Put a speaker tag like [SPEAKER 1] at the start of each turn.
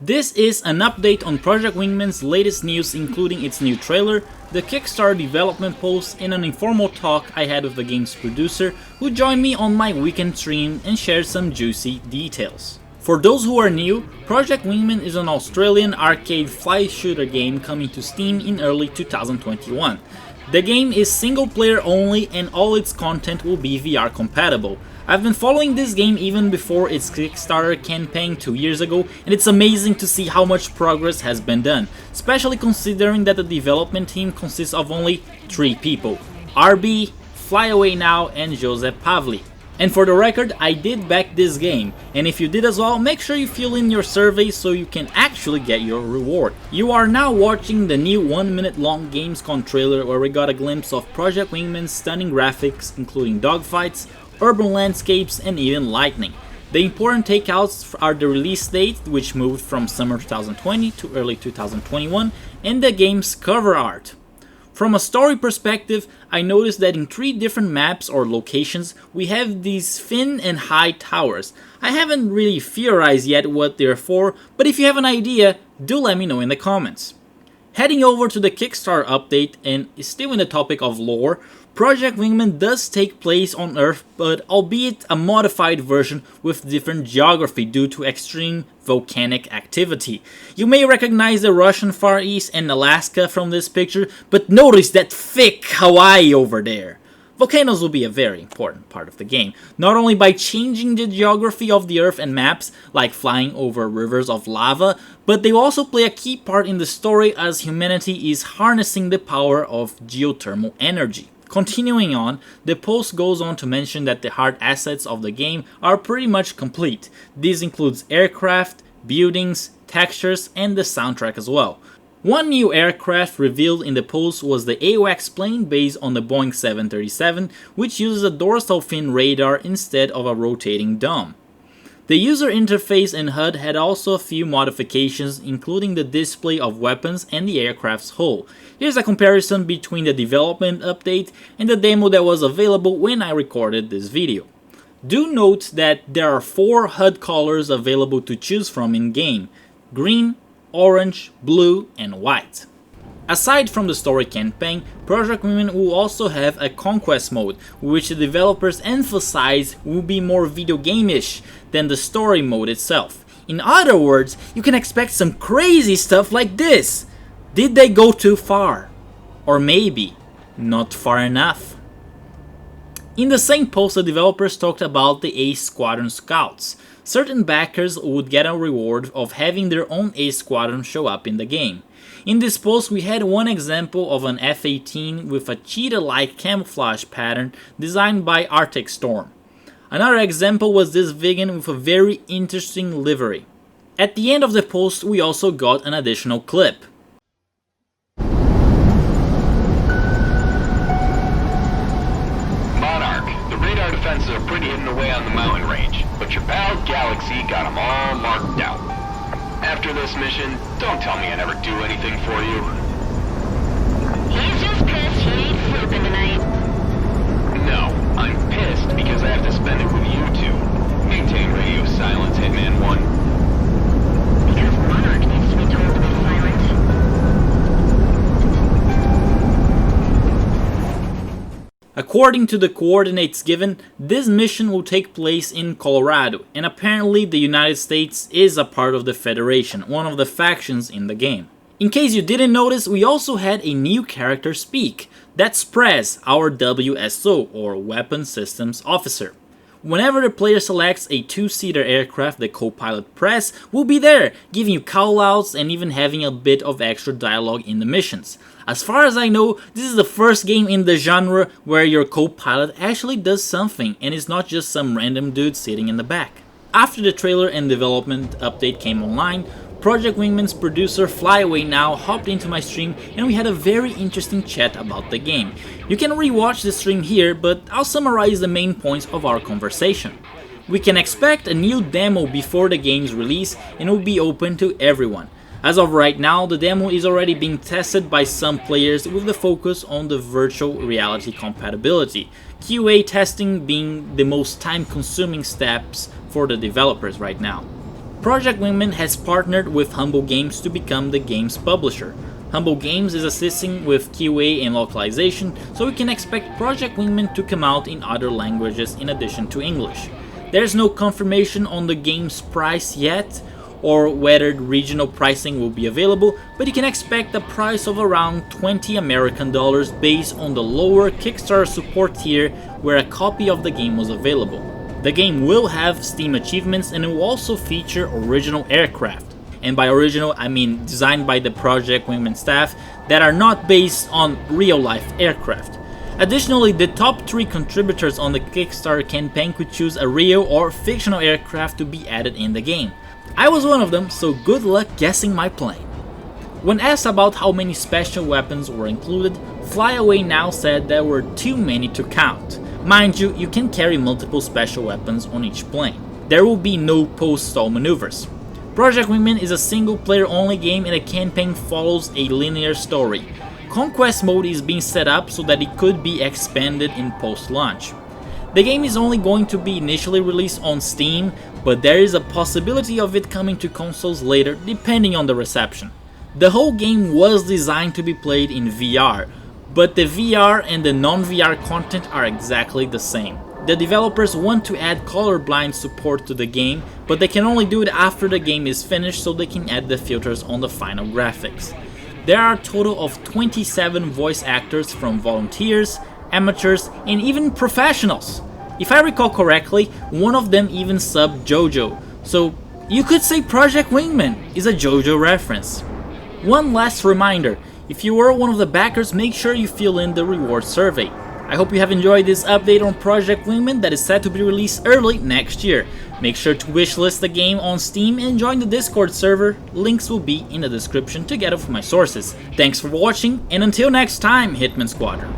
[SPEAKER 1] This is an update on Project Wingman's latest news, including its new trailer, the Kickstarter development post, and an informal talk I had with the game's producer, who joined me on my weekend stream and shared some juicy details. For those who are new, Project Wingman is an Australian arcade fly shooter game coming to Steam in early 2021. The game is single player only and all its content will be VR compatible. I've been following this game even before its Kickstarter campaign 2 years ago, and it's amazing to see how much progress has been done, especially considering that the development team consists of only 3 people: RB, Flyaway Now, and Josep Pavli. And for the record, I did back this game, and if you did as well, make sure you fill in your survey so you can actually get your reward. You are now watching the new 1 minute long Gamescom trailer where we got a glimpse of Project Wingman's stunning graphics, including dogfights, urban landscapes, and even lightning. The important takeouts are the release date, which moved from summer 2020 to early 2021, and the game's cover art. From a story perspective, I noticed that in 3 different maps or locations, we have these thin and high towers. I haven't really theorized yet what they're for, but if you have an idea, do let me know in the comments. Heading over to the Kickstarter update, and still in the topic of lore, Project Wingman does take place on Earth, but albeit a modified version with different geography due to extreme volcanic activity. You may recognize the Russian Far East and Alaska from this picture, but notice that thick Hawaii over there. Volcanoes will be a very important part of the game, not only by changing the geography of the Earth and maps, like flying over rivers of lava, but they also play a key part in the story as humanity is harnessing the power of geothermal energy. Continuing on, the post goes on to mention that the hard assets of the game are pretty much complete. This includes aircraft, buildings, textures, and the soundtrack as well. One new aircraft revealed in the post was the AWACS plane based on the Boeing 737, which uses a dorsal fin radar instead of a rotating dome. The user interface and HUD had also a few modifications, including the display of weapons and the aircraft's hull. Here's a comparison between the development update and the demo that was available when I recorded this video. Do note that there are 4 HUD colors available to choose from in-game: green, orange, blue, and white. Aside from the story campaign, Project Wingman will also have a Conquest Mode, which the developers emphasize will be more video game-ish than the story mode itself. In other words, you can expect some crazy stuff like this. Did they go too far? Or maybe not far enough? In the same post, the developers talked about the Ace Squadron Scouts. Certain backers would get a reward of having their own Ace Squadron show up in the game. In this post, we had one example of an F-18 with a cheetah-like camouflage pattern designed by Arctic Storm. Another example was this vegan with a very interesting livery. At the end of the post, we also got an additional clip.
[SPEAKER 2] Monarch, the radar defenses are pretty hidden away on the mountain range, but your pal Galaxy got them all marked out. After this mission, don't tell me I never do anything for you.
[SPEAKER 3] He's just pissed he ain't sleeping tonight.
[SPEAKER 2] No, I'm pissed because I have to spend it with you two. Maintain radio silence, Hitman 1.
[SPEAKER 3] Because Monarch needs to be told to be silent.
[SPEAKER 1] According to the coordinates given, this mission will take place in Colorado, and apparently the United States is a part of the Federation, one of the factions in the game. In case you didn't notice, we also had a new character speak. That's Prez, our WSO, or Weapon Systems Officer. Whenever the player selects a 2-seater aircraft, the co-pilot Prez will be there, giving you callouts and even having a bit of extra dialogue in the missions. As far as I know, this is the first game in the genre where your co-pilot actually does something and is not just some random dude sitting in the back. After the trailer and development update came online, Project Wingman's producer Flyaway Now hopped into my stream and we had a very interesting chat about the game. You can rewatch the stream here, but I'll summarize the main points of our conversation. We can expect a new demo before the game's release and it will be open to everyone. As of right now, the demo is already being tested by some players with the focus on the virtual reality compatibility, QA testing being the most time-consuming steps for the developers right now. Project Wingman has partnered with Humble Games to become the game's publisher. Humble Games is assisting with QA and localization, so we can expect Project Wingman to come out in other languages in addition to English. There's no confirmation on the game's price yet, or whether regional pricing will be available, but you can expect a price of around $20 American based on the lower Kickstarter support tier where a copy of the game was available. The game will have Steam achievements and it will also feature original aircraft. And by original, I mean designed by the Project Wingman staff that are not based on real-life aircraft. Additionally, the top 3 contributors on the Kickstarter campaign could choose a real or fictional aircraft to be added in the game. I was one of them, so good luck guessing my plane. When asked about how many special weapons were included, Flyaway Now said there were too many to count. Mind you, you can carry multiple special weapons on each plane. There will be no post-stall maneuvers. Project Wingman is a single-player only game and the campaign follows a linear story. Conquest Mode is being set up so that it could be expanded in post-launch. The game is only going to be initially released on Steam, but there is a possibility of it coming to consoles later depending on the reception. The whole game was designed to be played in VR, but the VR and the non-VR content are exactly the same. The developers want to add colorblind support to the game, but they can only do it after the game is finished so they can add the filters on the final graphics. There are a total of 27 voice actors from volunteers, amateurs, and even professionals. If I recall correctly, one of them even subbed JoJo, so you could say Project Wingman is a JoJo reference. One last reminder, if you were one of the backers, make sure you fill in the reward survey. I hope you have enjoyed this update on Project Wingman that is set to be released early next year. Make sure to wishlist the game on Steam and join the Discord server. Links will be in the description together with my sources. Thanks for watching, and until next time, Hitman Squadron.